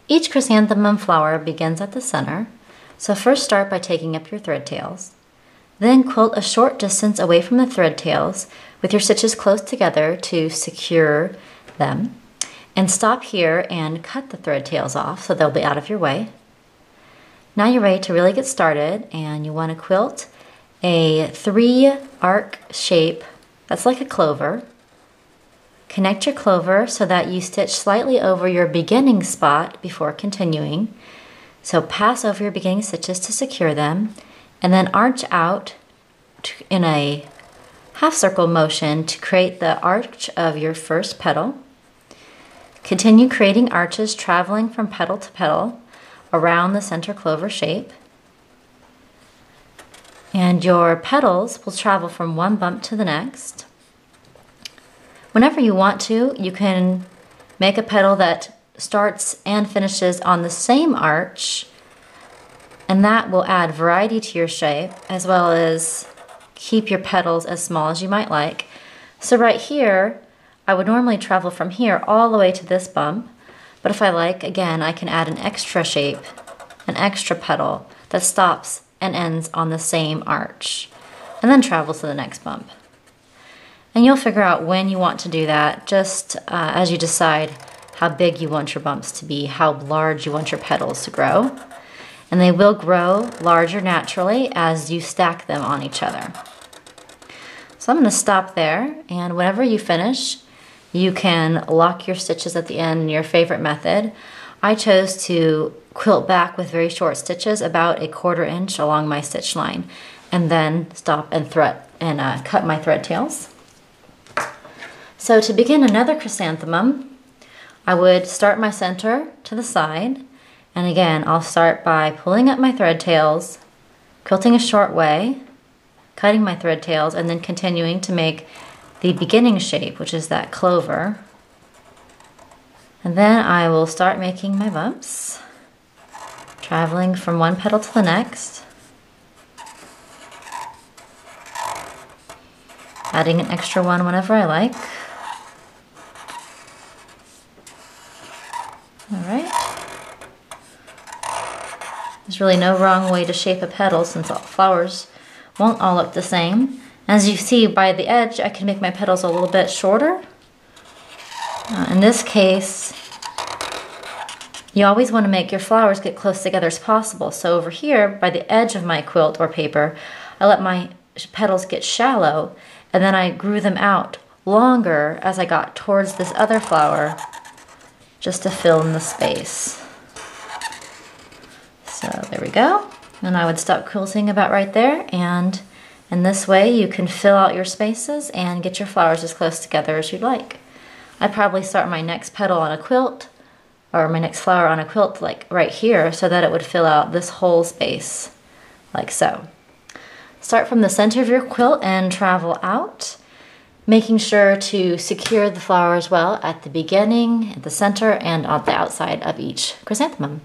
Each chrysanthemum flower begins at the center, so first start by taking up your thread tails. Then quilt a short distance away from the thread tails with your stitches close together to secure them. And stop here and cut the thread tails off so they'll be out of your way. Now you're ready to really get started, and you want to quilt a 3-arc shape that's like a clover. Connect your clover so that you stitch slightly over your beginning spot before continuing. So pass over your beginning stitches to secure them, and then arch out in a half circle motion to create the arch of your first petal. Continue creating arches traveling from petal to petal around the center clover shape. And your petals will travel from one bump to the next. Whenever you want to, you can make a petal that starts and finishes on the same arch, and that will add variety to your shape as well as keep your petals as small as you might like. So right here, I would normally travel from here all the way to this bump, but if I like, again, I can add an extra shape, an extra petal that stops and ends on the same arch, and then travels to the next bump. And you'll figure out when you want to do that, just as you decide how big you want your bumps to be, how large you want your petals to grow. And they will grow larger naturally as you stack them on each other. So I'm going to stop there, and whenever you finish, you can lock your stitches at the end in your favorite method. I chose to quilt back with very short stitches, about 1/4 inch along my stitch line, and then stop and cut my thread tails. So to begin another chrysanthemum, I would start my center to the side, and again I'll start by pulling up my thread tails, quilting a short way, cutting my thread tails, and then continuing to make the beginning shape, which is that clover. And then I will start making my bumps, traveling from one petal to the next, adding an extra one whenever I like. All right. There's really no wrong way to shape a petal since flowers won't all look the same. As you see by the edge, I can make my petals a little bit shorter. In this case, you always want to make your flowers get close together as possible. So over here, by the edge of my quilt or paper, I let my petals get shallow, and then I grew them out longer as I got towards this other flower, just to fill in the space. So there we go. And I would stop quilting about right there, and in this way you can fill out your spaces and get your flowers as close together as you'd like. I'd probably start my next petal on a quilt, or my next flower on a quilt like right here, so that it would fill out this whole space, like so. Start from the center of your quilt and travel out, making sure to secure the flowers well at the beginning, at the center, and on the outside of each chrysanthemum.